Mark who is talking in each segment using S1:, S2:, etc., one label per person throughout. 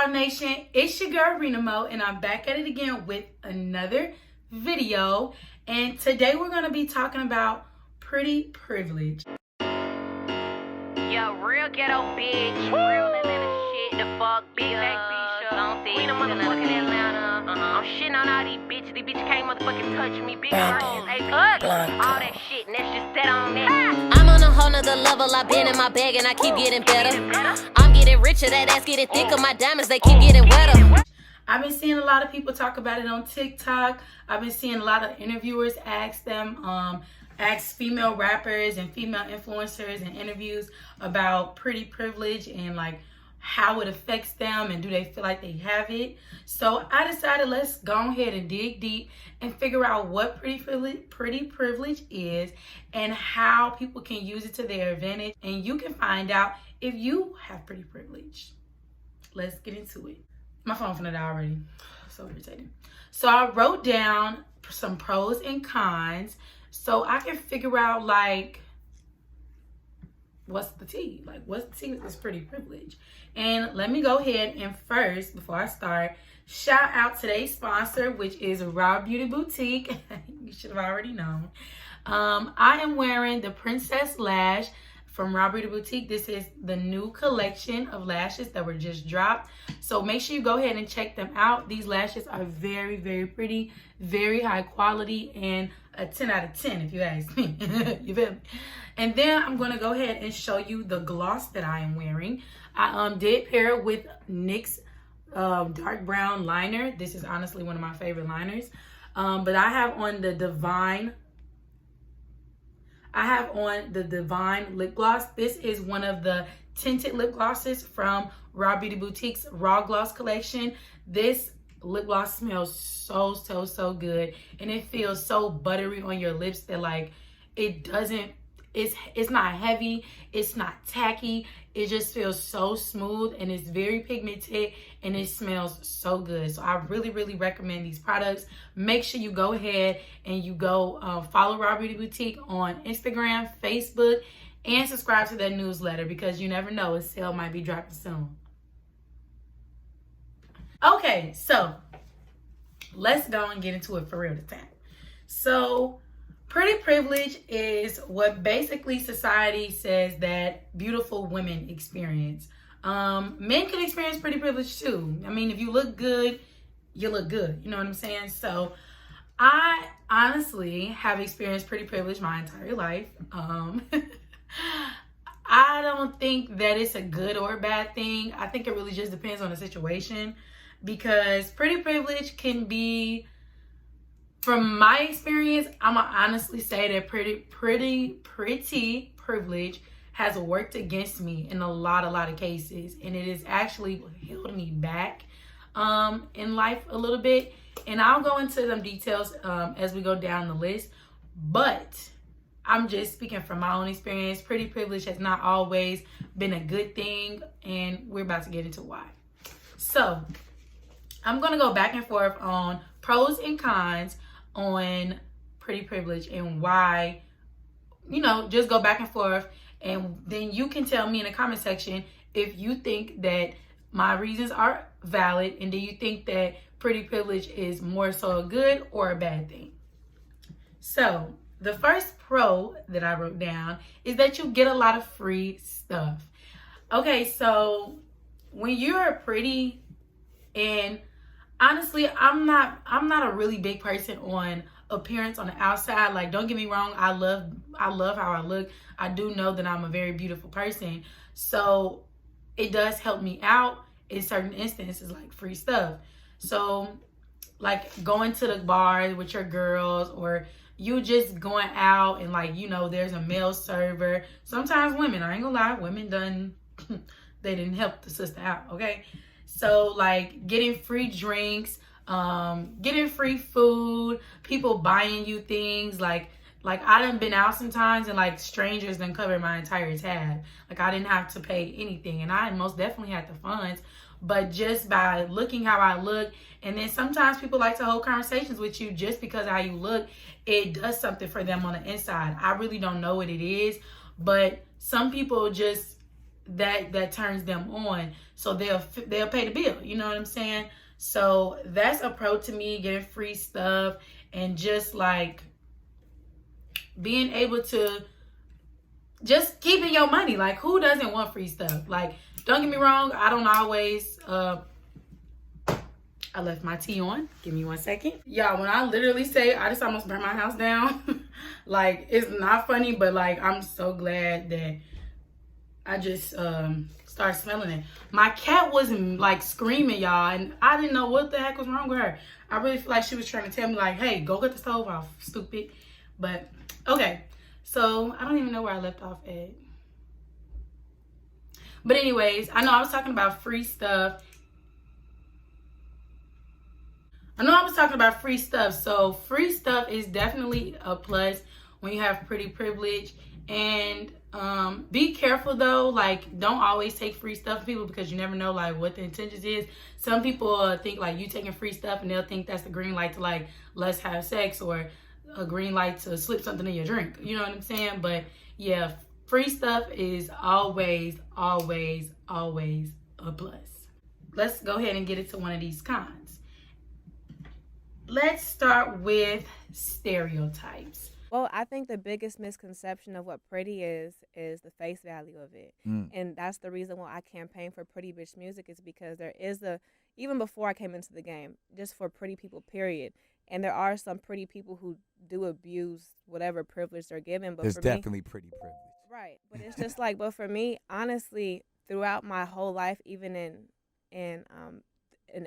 S1: y'all, nation? It's your girl Renamoeee, and I'm back at it again with another video. And today we're gonna be talking about pretty privilege.
S2: Yo, real ghetto bitch, real Atlanta shit, the fuck, big back bitch, we the motherfucking Atlanta. I'm shitting on all these bitches can't motherfucking touch me, big Marcus, all that shit, and that's just that on that.
S3: I'm on a whole nother level, I've been in my bag and I keep getting better. I'm getting richer, that ass getting thicker, my diamonds, they keep getting wetter.
S1: I've been seeing a lot of people talk about it on TikTok. I've been seeing a lot of interviewers ask female rappers and female influencers in interviews about pretty privilege and like how it affects them and do they feel like they have it. So I decided let's go ahead and dig deep and figure out what pretty privilege is and how people can use it to their advantage, and you can find out if you have pretty privilege. Let's get into it. My phone finna die already. So irritating. So I wrote down some pros and cons so I can figure out like what's the tea? Like what's the tea with this pretty privilege? And let me go ahead and first, before I start, shout out today's sponsor, which is Raw Beauty Boutique. You should have already known. I am wearing the Princess Lash from Raw Beauty Boutique. This is the new collection of lashes that were just dropped. So make sure you go ahead and check them out. These lashes are very, very pretty, very high quality, and a 10 out of 10 if you ask me. You feel me? And then I'm going to go ahead and show you the gloss that I am wearing. I did pair it with NYX dark brown liner. This is honestly one of my favorite liners. But I have on the Divine lip gloss. This is one of the tinted lip glosses from Raw Beauty Boutique's Raw Gloss collection. This lip gloss smells so good, and it feels so buttery on your lips that like it's not heavy, it's not tacky, it just feels so smooth, and it's very pigmented, and it smells so good. So I really recommend these products. Make sure you go ahead and you go follow Raw Beauty Boutique on Instagram, Facebook, and subscribe to their newsletter, because you never know, a sale might be dropping soon. Okay, so let's go and get into it for real this time. So pretty privilege is what basically society says that beautiful women experience. Men can experience pretty privilege too. I mean, if you look good, you look good. You know what I'm saying? So I honestly have experienced pretty privilege my entire life. I don't think that it's a good or bad thing. I think it really just depends on the situation, because pretty privilege can be, from my experience, I'm gonna honestly say that pretty privilege has worked against me in a lot of cases, and it has actually held me back in life a little bit. And I'll go into some details as we go down the list, but I'm just speaking from my own experience. Pretty privilege has not always been a good thing, and we're about to get into why. So I'm gonna go back and forth on pros and cons on pretty privilege and why, just go back and forth, and then you can tell me in the comment section if you think that my reasons are valid, and do you think that pretty privilege is more so a good or a bad thing. So the first pro that I wrote down is that you get a lot of free stuff. Okay, so when you're pretty, and honestly, I'm not a really big person on appearance on the outside. Like, don't get me wrong, I love how I look. I do know that I'm a very beautiful person. So it does help me out in certain instances, like free stuff. So like going to the bars with your girls, or you just going out and like, there's a male server. Sometimes women, I ain't gonna lie, women they didn't help the sister out, okay? So like getting free drinks, getting free food, people buying you things. Like I done been out sometimes and like strangers done covered my entire tab. Like I didn't have to pay anything, and I most definitely had the funds. But just by looking how I look, and then sometimes people like to hold conversations with you just because of how you look, it does something for them on the inside. I really don't know what it is, but some people just that turns them on. So they'll pay the bill. You know what I'm saying? So that's a pro to me, getting free stuff and just like being able to just keeping your money. Like, who doesn't want free stuff? Like, don't get me wrong, I don't always I left my tea on. Give me 1 second. Y'all, when I literally say I just almost burned my house down, like, it's not funny, but like, I'm so glad that I just started smelling it. My cat was like screaming, y'all, and I didn't know what the heck was wrong with her. I really feel like she was trying to tell me like, hey, go get the stove off, stupid. But okay, so I don't even know where I left off at. But anyways, I know I was talking about free stuff. So free stuff is definitely a plus when you have pretty privilege. And be careful though, like, don't always take free stuff from people, because you never know like what the intentions is. Some people think like you taking free stuff and they'll think that's the green light to like, let's have sex, or a green light to slip something in your drink. You know what I'm saying? But yeah, free stuff is always, always, always a plus. Let's go ahead and get into one of these cons. Let's start with stereotypes.
S4: Well, I think the biggest misconception of what pretty is the face value of it. And that's the reason why I campaign for pretty bitch music, is because there is even before I came into the game, just for pretty people, period. And there are some pretty people who do abuse whatever privilege they're given. But
S5: there's
S4: for
S5: definitely pretty privilege.
S4: Right. But it's just like, but for me, honestly, throughout my whole life, even in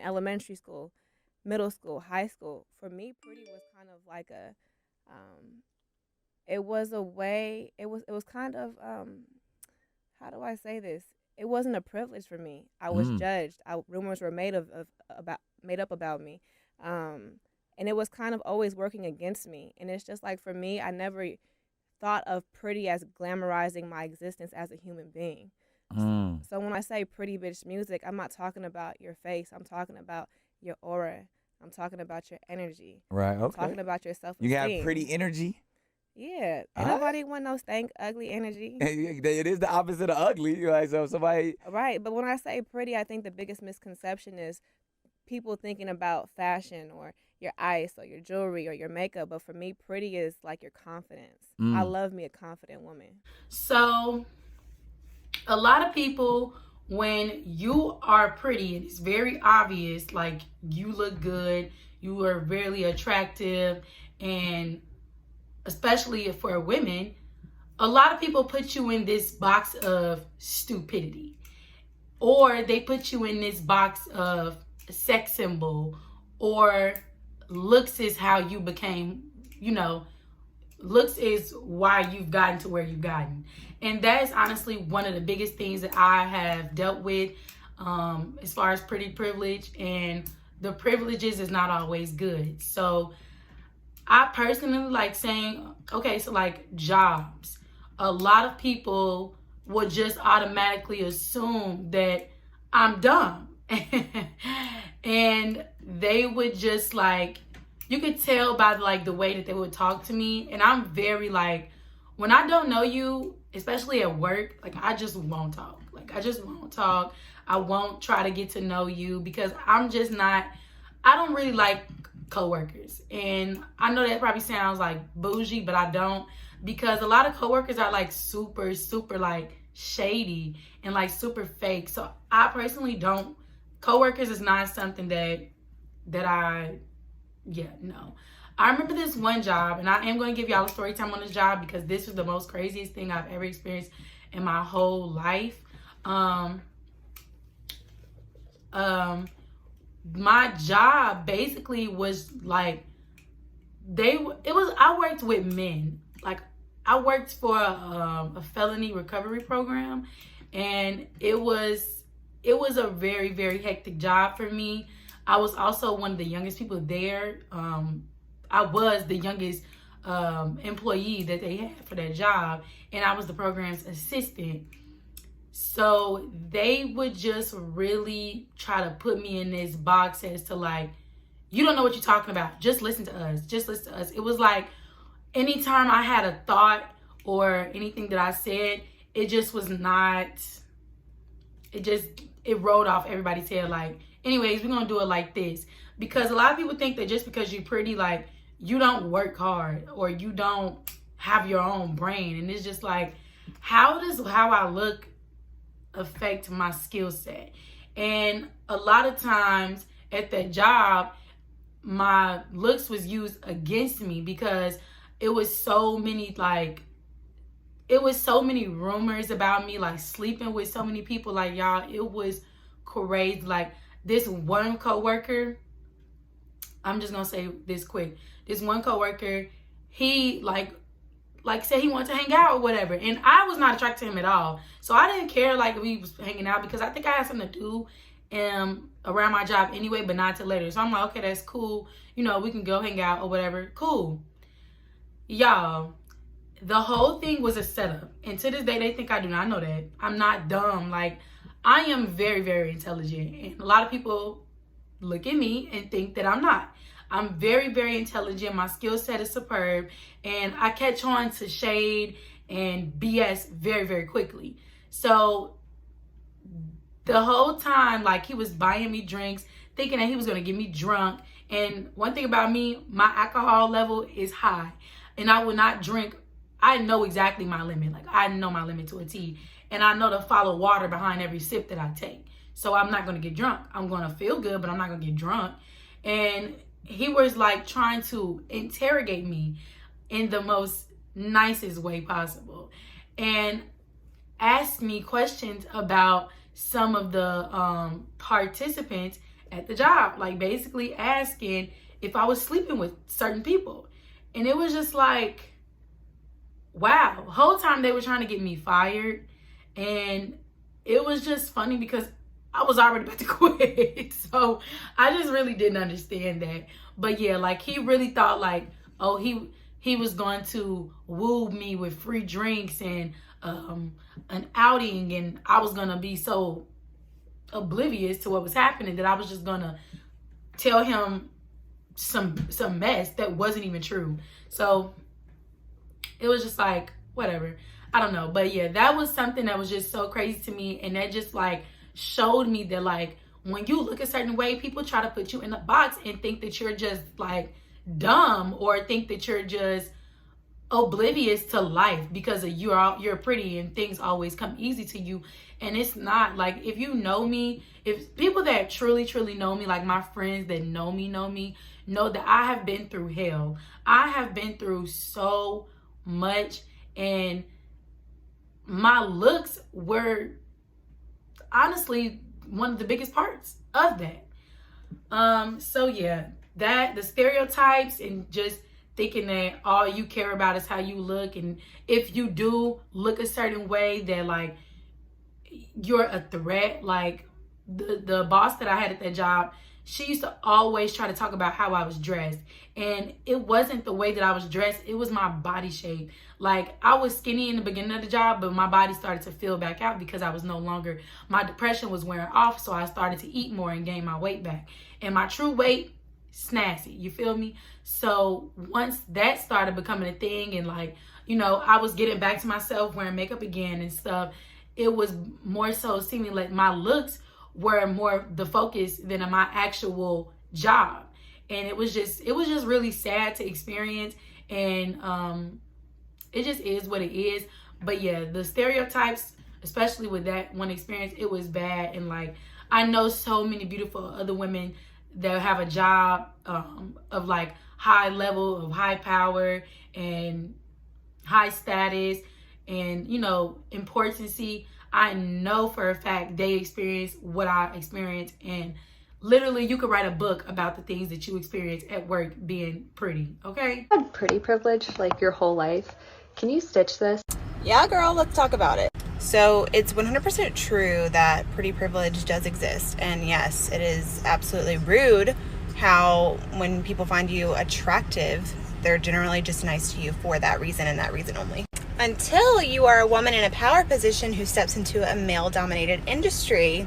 S4: elementary school, middle school, high school, for me, pretty was kind of like it was kind of, how do I say this? It wasn't a privilege for me. I was judged. Rumors were made up about me. And it was kind of always working against me. And it's just like, for me, I never thought of pretty as glamorizing my existence as a human being. So when I say pretty bitch music, I'm not talking about your face. I'm talking about your aura. I'm talking about your energy.
S5: Right, okay.
S4: I'm talking about your self-esteem.
S5: You got pretty energy?
S4: Yeah. Ain't nobody want no stank, ugly energy.
S5: It is the opposite of ugly. Right? So somebody...
S4: Right, but when I say pretty, I think the biggest misconception is people thinking about fashion or your ice or your jewelry or your makeup. But for me, pretty is like your confidence. I love me a confident woman.
S1: So a lot of people, when you are pretty and it's very obvious, like you look good, you are very attractive, and especially for women, a lot of people put you in this box of stupidity, or they put you in this box of sex symbol, or looks is how you became, looks is why you've gotten to where you've gotten. And that is honestly one of the biggest things that I have dealt with as far as pretty privilege, and the privileges is not always good. So I personally like saying, okay, so like jobs, a lot of people would just automatically assume that I'm dumb. And they would just like, you could tell by like the way that they would talk to me. And I'm very like, when I don't know you, especially at work, like I just won't talk. I won't try to get to know you, because I'm just not, I don't really like coworkers. And I know that probably sounds like bougie, but I don't, because a lot of coworkers are like super, super like shady and like super fake. So I personally don't, coworkers is not something that no. I remember this one job, and I am going to give y'all a story time on this job, because this was the most craziest thing I've ever experienced in my whole life. My job basically was like, I worked with men. Like, I worked for a felony recovery program, and it was a very, very hectic job for me. I was also one of the youngest people there. I was the youngest employee that they had for that job, and I was the program's assistant. So they would just really try to put me in this box as to like, you don't know what you're talking about. Just listen to us. Just listen to us. It was like, anytime I had a thought or anything that I said, it just was not it rolled off everybody's head. Like, anyways, we're gonna do it like this. Because a lot of people think that just because you're pretty, like, you don't work hard or you don't have your own brain. And it's just like, how does how I look affect my skill set? And a lot of times at that job, my looks was used against me because it was so many rumors about me, like sleeping with so many people. Like, y'all, it was crazy. Like, this one coworker, I'm just gonna say this quick. This one coworker, he like said he wanted to hang out or whatever, and I was not attracted to him at all. So I didn't care like if he was hanging out because I think I had something to do around my job anyway, but not till later. So I'm like, okay, that's cool. You know, we can go hang out or whatever. Cool. Y'all, the whole thing was a setup. And to this day, they think I do not know that. I'm not dumb. Like, I am very, very intelligent. And a lot of people look at me and think that I'm not. I'm very, very intelligent. My skill set is superb. And I catch on to shade and BS very, very quickly. So the whole time, like, he was buying me drinks, thinking that he was going to get me drunk. And one thing about me, my alcohol level is high. And I will not drink. I know exactly my limit. Like, I know my limit to a T. And I know to follow water behind every sip that I take. So I'm not going to get drunk. I'm going to feel good, but I'm not going to get drunk. And he was, like, trying to interrogate me in the most nicest way possible. And asked me questions about some of the participants at the job, like basically asking if I was sleeping with certain people. And it was just like, wow. The whole time they were trying to get me fired. And it was just funny because I was already about to quit. So I just really didn't understand that. But yeah, like, he really thought like, oh, he was going to woo me with free drinks and an outing, and I was gonna be so oblivious to what was happening that I was just gonna tell him some mess that wasn't even true. So it was just like, whatever. I don't know. But yeah, that was something that was just so crazy to me. And that just like showed me that, like, when you look a certain way, people try to put you in a box and think that you're just like dumb, or think that you're just oblivious to life because of you're pretty and things always come easy to you. And it's not. Like, if you know me, if people that truly know me, like my friends that know me know that I have been through hell. I have been through so much, and my looks were honestly one of the biggest parts of that. So yeah, that the stereotypes and just thinking that all you care about is how you look, and if you do look a certain way, that like you're a threat. Like, the boss that I had at that job, she used to always try to talk about how I was dressed, and it wasn't the way that I was dressed, it was my body shape. Like, I was skinny in the beginning of the job, but my body started to fill back out because I was no longer, my depression was wearing off, so I started to eat more and gain my weight back, and my true weight, snazzy, you feel me? So once that started becoming a thing, and like, you know, I was getting back to myself, wearing makeup again and stuff, it was more so seeming like my looks were more the focus than my actual job. And it was just really sad to experience. And it just is what it is. But yeah, the stereotypes, especially with that one experience, it was bad. And like, I know so many beautiful other women that have a job of like high level of high power and high status and, you know, importance. I know for a fact they experience what I experienced, and literally you could write a book about the things that you experience at work being pretty, okay?
S6: Had pretty privilege like your whole life. Can you stitch this?
S7: Yeah, girl, let's talk about it. So it's 100% true that pretty privilege does exist. And yes, it is absolutely rude how when people find you attractive, they're generally just nice to you for that reason and that reason only. Until you are a woman in a power position who steps into a male-dominated industry.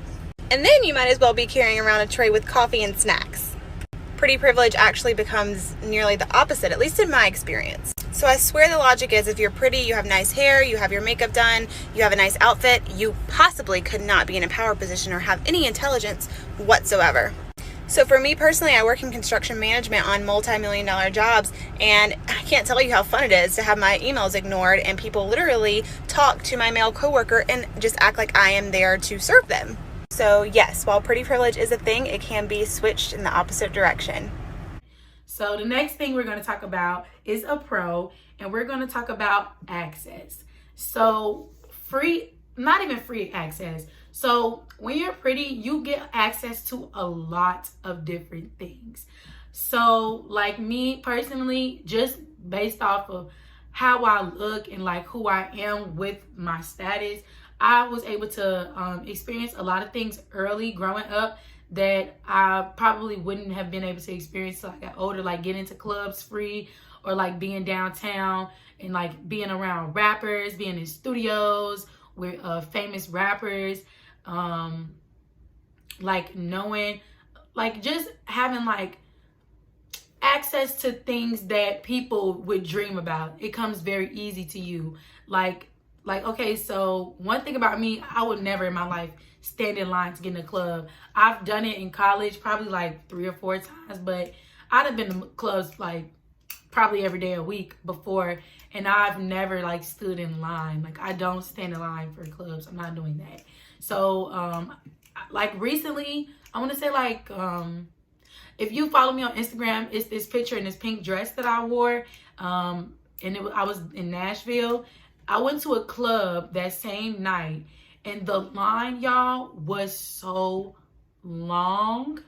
S7: And then you might as well be carrying around a tray with coffee and snacks. Pretty privilege actually becomes nearly the opposite, at least in my experience. So I swear the logic is if you're pretty, you have nice hair, you have your makeup done, you have a nice outfit, you possibly could not be in a power position or have any intelligence whatsoever. So for me personally, I work in construction management on multi-million-dollar jobs, and I can't tell you how fun it is to have my emails ignored and people literally talk to my male coworker and just act like I am there to serve them. So yes, while pretty privilege is a thing, it can be switched in the opposite direction.
S1: So the next thing we're going to talk about is a pro, and we're going to talk about access. So not even free access. So when you're pretty, you get access to a lot of different things. So like me personally, just based off of how I look and like who I am with my status, I was able to experience a lot of things early growing up that I probably wouldn't have been able to experience till I got older, like getting into clubs free, or like being downtown and like being around rappers, being in studios with famous rappers, like knowing, like just having like access to things that people would dream about. It comes very easy to you. Like okay, so one thing about me, I would never in my life stand in line to get in a club. I've done it in college probably like 3 or 4 times, but I'd have been to clubs like probably every day a week before, and I've never like stood in line. Like I don't stand in line for clubs. I'm not doing that. So like recently, I want to say like if you follow me on Instagram, it's this picture in this pink dress that I wore, and I was in Nashville. I went to a club that same night, and the line, y'all, was so long.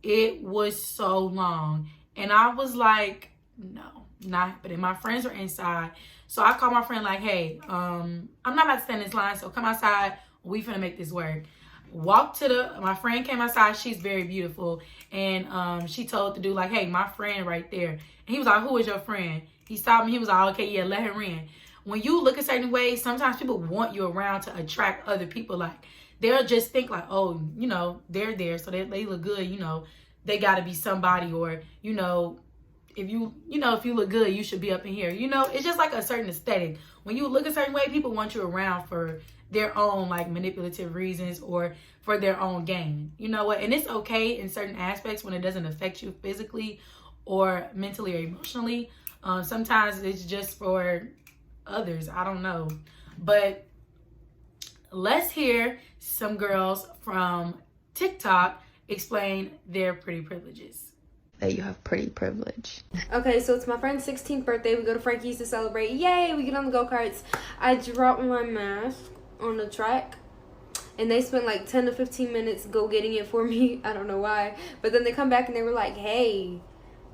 S1: It was so long. And I was like, no, not. But my friends were inside. So I called my friend like, hey, I'm not about to stand in this line, so come outside. We finna make this work. My friend came outside. She's very beautiful. And she told the dude like, hey, my friend right there. And he was like, who is your friend? He stopped me. He was like, okay, yeah, let her in. When you look a certain way, sometimes people want you around to attract other people. Like they'll just think like, oh, you know, they're there, so they look good, you know, they got to be somebody, or you know, if you look good, you should be up in here. You know, it's just like a certain aesthetic. When you look a certain way, people want you around for their own like manipulative reasons or for their own gain. You know what? And it's okay in certain aspects when it doesn't affect you physically or mentally or emotionally. Sometimes it's just for others. I don't know. But let's hear some girls from TikTok explain their pretty privileges.
S6: That you have pretty privilege.
S8: Okay, so it's my friend's 16th birthday. We go to Frankie's to celebrate. Yay, we get on the go-karts. I drop my mask on the track, and they spent like 10 to 15 minutes go getting it for me. I don't know why. But then they come back and they were like, hey,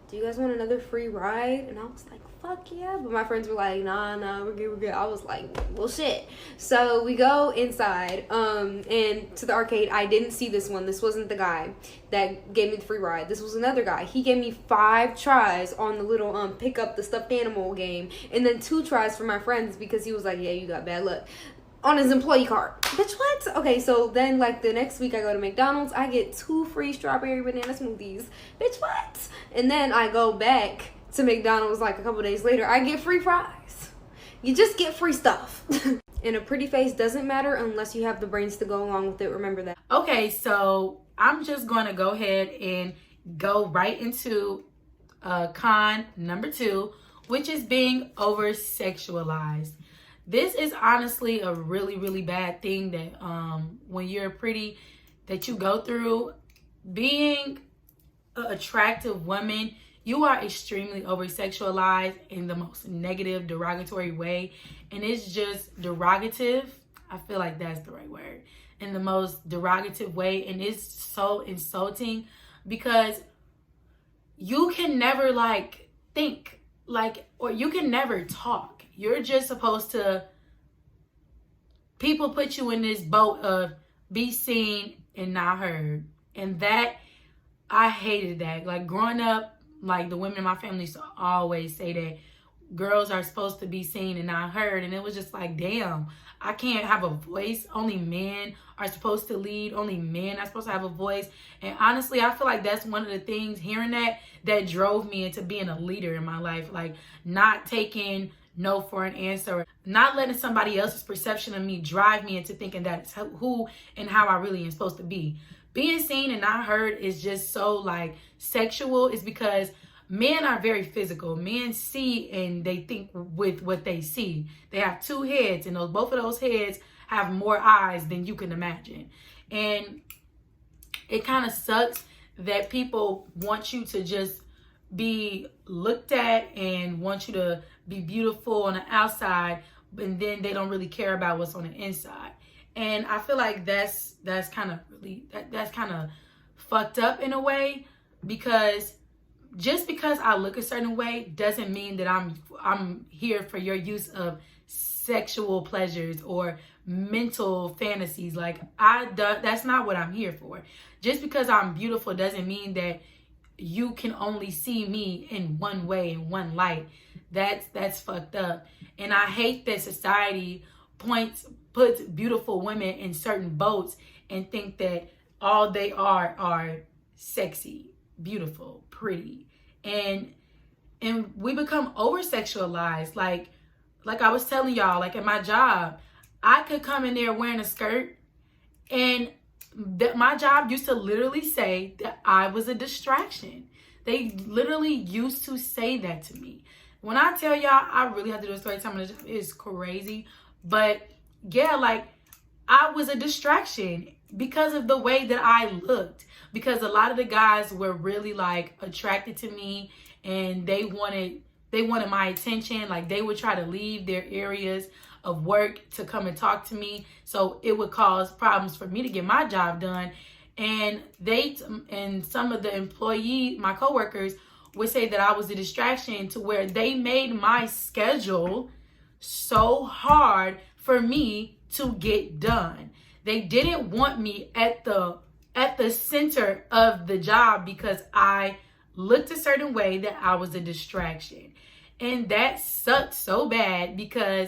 S8: do you guys want another free ride? And I was like, fuck yeah. But my friends were like, nah, we're good. I was like, well, shit. So we go inside and to the arcade. I didn't see this one. This wasn't the guy that gave me the free ride. This was another guy. He gave me 5 tries on the little pick up the stuffed animal game, and then 2 tries for my friends because he was like, yeah, you got bad luck, on his employee card. Bitch, what? Okay, so then like the next week I go to McDonald's, I get 2 free strawberry banana smoothies. Bitch, what? And then I go back to McDonald's like a couple days later, I get free fries. You just get free stuff. And a pretty face doesn't matter unless you have the brains to go along with it. Remember that.
S1: Okay, so I'm just going to go ahead and go right into con number 2, which is being over sexualized. This is honestly a really, really bad thing that when you're pretty, that you go through. Being an attractive woman, you are extremely over sexualized in the most negative, derogatory way. And it's just derogative. I feel like that's the right word. In the most derogative way. And it's so insulting because you can never like think like, or you can never talk. You're just supposed to, people put you in this boat of be seen and not heard. And that, I hated that. Like growing up, like the women in my family used to always say that girls are supposed to be seen and not heard. And it was just like, damn, I can't have a voice. Only men are supposed to lead. Only men are supposed to have a voice. And honestly, I feel like that's one of the things, hearing that drove me into being a leader in my life. Like, not taking no for an answer, not letting somebody else's perception of me drive me into thinking that's who and how I really am supposed to be. Being seen and not heard is just so like sexual. Is because men are very physical. Men see and they think with what they see. They have two heads, and both of those heads have more eyes than you can imagine. And it kind of sucks that people want you to just be looked at and want you to be beautiful on the outside, and then they don't really care about what's on the inside. And I feel like that's kind of really that's kind of fucked up in a way, because just because I look a certain way doesn't mean that I'm here for your use of sexual pleasures or mental fantasies. Like, that's not what I'm here for. Just because I'm beautiful doesn't mean that you can only see me in one way, in one light. That's fucked up. And I hate that society puts beautiful women in certain boats and think that all they are sexy, beautiful, pretty. And we become over sexualized. Like I was telling y'all, like at my job, I could come in there wearing a skirt, and my job used to literally say that I was a distraction. They literally used to say that to me. When I tell y'all, I really have to do a story time on the job. It's crazy. But yeah, like, I was a distraction because of the way that I looked. Because a lot of the guys were really like attracted to me, and they wanted my attention. Like, they would try to leave their areas of work to come and talk to me, so it would cause problems for me to get my job done. And some of the my coworkers would say that I was a distraction, to where they made my schedule so hard for me to get done. They didn't want me at the center of the job because I looked a certain way, that I was a distraction. And that sucked so bad, because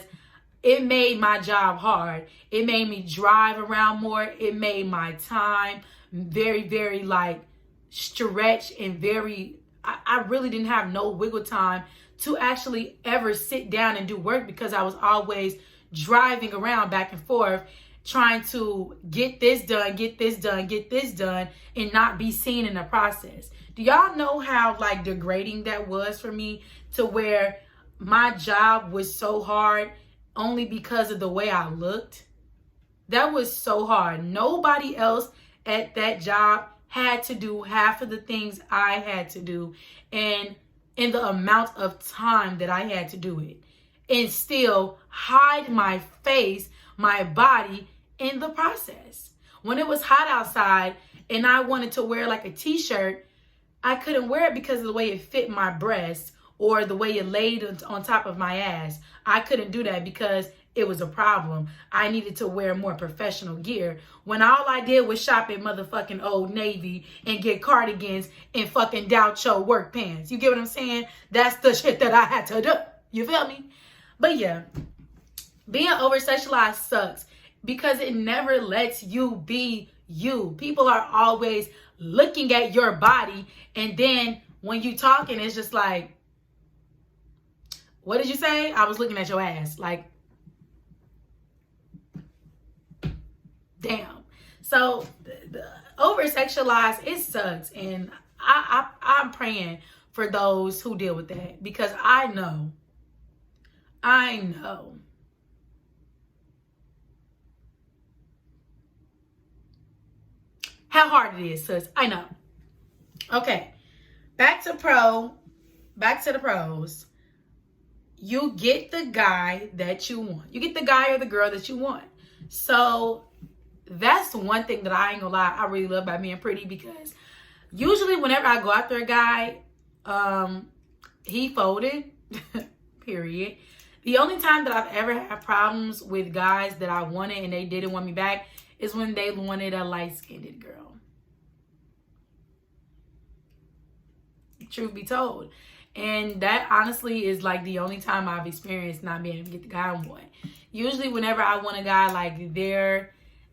S1: it made my job hard. It made me drive around more. It made my time very, very like stretched, and very, I really didn't have no wiggle time to actually ever sit down and do work, because I was always driving around back and forth trying to get this done, get this done, get this done, and not be seen in the process. Do y'all know how like degrading that was for me, to where my job was so hard only because of the way I looked? That was so hard. Nobody else at that job had to do half of the things I had to do, and in the amount of time that I had to do it, and still hide my face, my body in the process. When it was hot outside and I wanted to wear like a t-shirt, I couldn't wear it because of the way it fit my breast or the way it laid on top of my ass. I couldn't do that because it was a problem. I needed to wear more professional gear, when all I did was shop at motherfucking Old Navy and get cardigans and fucking Doucho work pants. You get what I'm saying? That's the shit that I had to do. You feel me? But yeah, being over-sexualized sucks, because it never lets you be you. People are always looking at your body, and then when you talking, it's just like, what did you say? I was looking at your ass. Like, damn. So the over-sexualized, it sucks. And I'm praying for those who deal with that, because I know how hard it is, sis. I know. Okay. Back to the pros. You get the guy that you want. You get the guy or the girl that you want. So that's one thing that I ain't gonna lie, I really love about being pretty, because usually whenever I go after a guy, he folded, period. The only time that I've ever had problems with guys that I wanted and they didn't want me back is when they wanted a light-skinned girl. Truth be told. And that honestly is like the only time I've experienced not being able to get the guy I want. Usually whenever I want a guy, like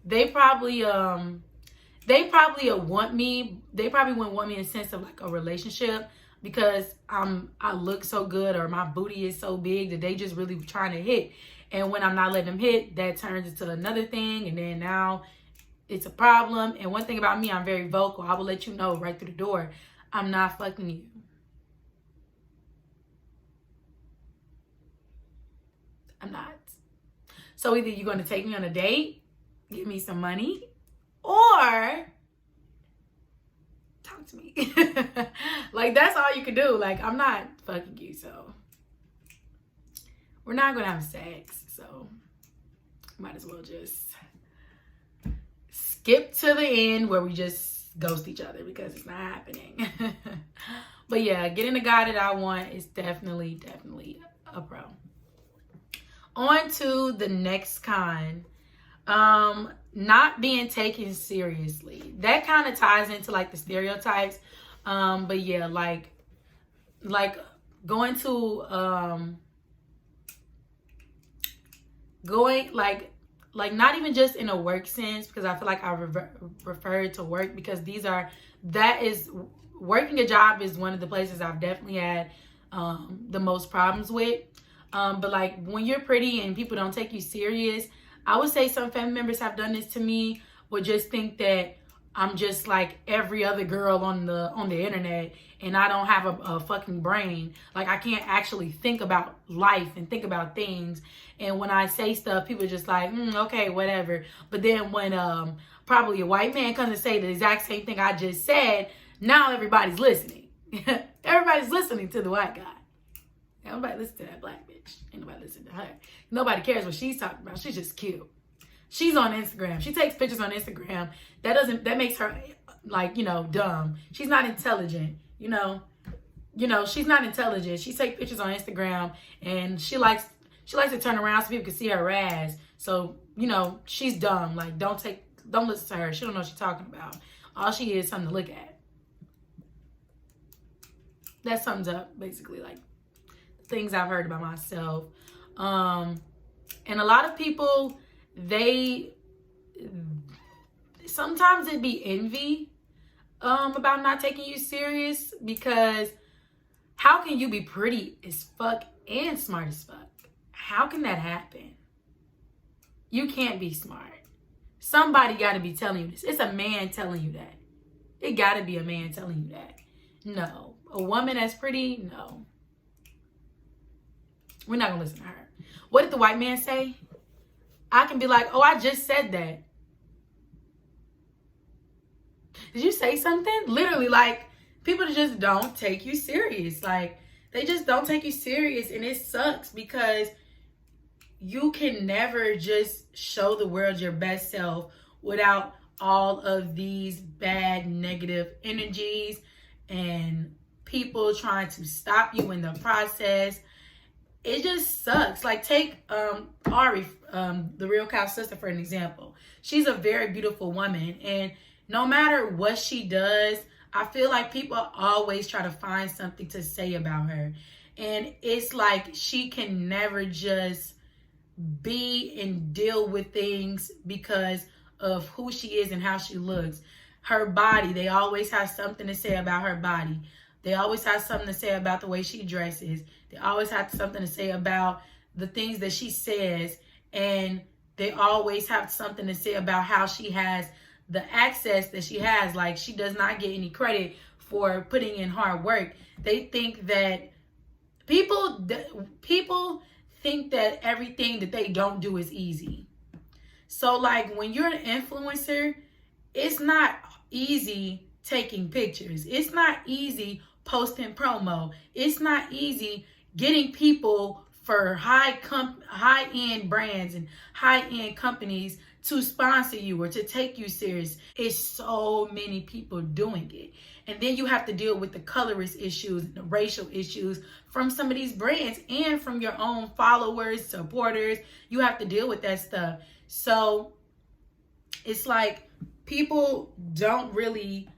S1: they probably want me. They probably wouldn't want me in the sense of like a relationship because I look so good or my booty is so big that they just really trying to hit. And when I'm not letting them hit, that turns into another thing. And then now it's a problem. And one thing about me, I'm very vocal. I will let you know right through the door, I'm not fucking you. I'm not. So either you're going to take me on a date, give me some money, or talk to me. Like, that's all you can do. Like, I'm not fucking you, so we're not going to have sex. So might as well just skip to the end where we just ghost each other because it's not happening. But yeah, getting the guy that I want is definitely a pro. On to the next con. Not being taken seriously. That kind of ties into like the stereotypes. But yeah, like going to like not even just in a work sense, because I feel like I refer to work because working a job is one of the places I've definitely had the most problems with. But like when you're pretty and people don't take you serious, I would say some family members have done this to me, would just think that I'm just like every other girl on the internet and I don't have a fucking brain. Like I can't actually think about life and think about things. And when I say stuff, people are just like, okay, whatever. But then when probably a white man comes to say the exact same thing I just said, now everybody's listening. Everybody's listening to the white guy. Nobody listen to that black bitch. Ain't nobody listen to her. Nobody cares what she's talking about. She's just cute. She's on Instagram. She takes pictures on Instagram. That makes her like, dumb. She's not intelligent. She's not intelligent. She takes pictures on Instagram and she likes to turn around so people can see her ass. So, she's dumb. Like don't listen to her. She don't know what she's talking about. All she is something to look at. That sums up basically like things I've heard about myself. And a lot of people, sometimes it'd be envy about not taking you serious, because how can you be pretty as fuck and smart as fuck? How can that happen? You can't be smart. Somebody got to be telling you this. It's a man telling you that. It got to be a man telling you that. No. A woman that's pretty? No. We're not going to listen to her. What did the white man say? I can be like, oh, I just said that. Did you say something? Literally, like, people just don't take you serious. Like, they just don't take you serious. And it sucks because you can never just show the world your best self without all of these bad negative energies and people trying to stop you in the process. It just sucks. Like, take Ari, the Real Cow sister, for an example. She's a very beautiful woman, and no matter what she does, I feel like people always try to find something to say about her. And it's like she can never just be and deal with things because of who she is and how she looks. Her body, they always have something to say about her body. They always have something to say about the way she dresses. They always have something to say about the things that she says. And they always have something to say about how she has the access that she has. Like, she does not get any credit for putting in hard work. They think that people think that everything that they don't do is easy. So like when you're an influencer, it's not easy taking pictures. It's not easy posting promo. It's not easy getting people for high-end brands and high-end companies to sponsor you or to take you serious. It's so many people doing it. And then you have to deal with the colorist issues, the racial issues from some of these brands and from your own followers, supporters. You have to deal with that stuff. So it's like people don't really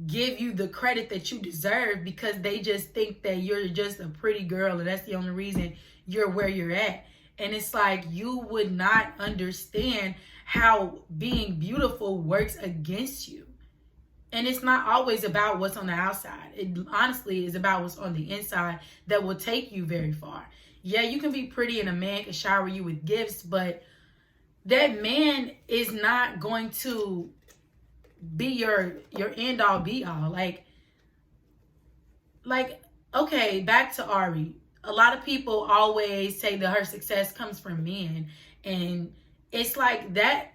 S1: give you the credit that you deserve because they just think that you're just a pretty girl and that's the only reason you're where you're at. And it's like, you would not understand how being beautiful works against you. And it's not always about what's on the outside. It honestly is about what's on the inside that will take you very far. Yeah, you can be pretty and a man can shower you with gifts, but that man is not going to be your end all be all. Like, okay, back to Ari. A lot of people always say that her success comes from men. And it's like that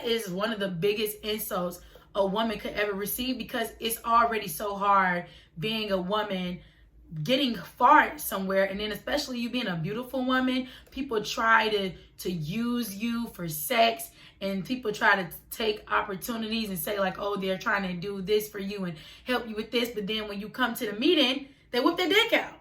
S1: is one of the biggest insults a woman could ever receive, because it's already so hard being a woman getting far somewhere, and then especially you being a beautiful woman, people try to use you for sex, and people try to take opportunities and say like, oh, they're trying to do this for you and help you with this, but then when you come to the meeting, they whip their dick out.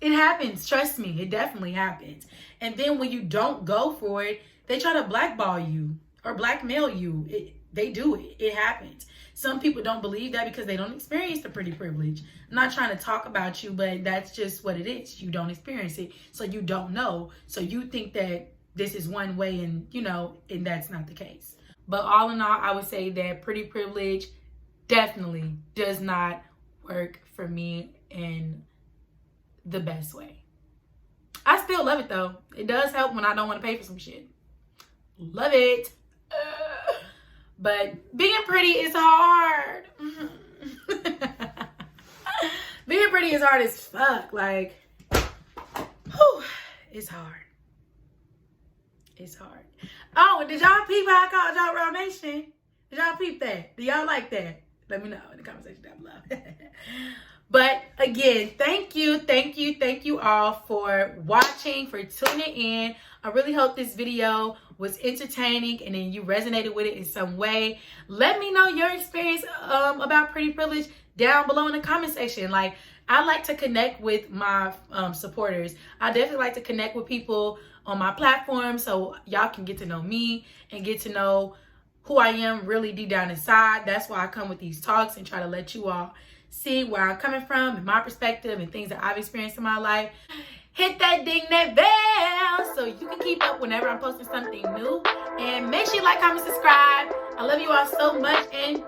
S1: It happens, trust me, it definitely happens. And then when you don't go for it, they try to blackball you or blackmail you. They do it. It happens. Some people don't believe that because they don't experience the pretty privilege. I'm not trying to talk about you, but that's just what it is. You don't experience it, so you don't know. So you think that this is one way, and and that's not the case. But all in all, I would say that pretty privilege definitely does not work for me in the best way. I still love it though. It does help when I don't want to pay for some shit. Love it. But being pretty is hard. Being pretty is hard as fuck. Like, whew, it's hard. It's hard. Oh, and did y'all peep how I called y'all Real Nation? Did y'all peep that? Do y'all like that? Let me know in the comment section down below. But again, thank you all for watching, for tuning in. I really hope this video was entertaining and then you resonated with it in some way. Let me know your experience about pretty privilege down below in the comment section. Like, I like to connect with my supporters. I definitely like to connect with people on my platform so y'all can get to know me and get to know who I am really deep down inside. That's why I come with these talks and try to let you all see where I'm coming from and my perspective and things that I've experienced in my life. Hit that ding, that bell, so you can keep up whenever I'm posting something new. And make sure you like, comment, subscribe. I love you all so much, and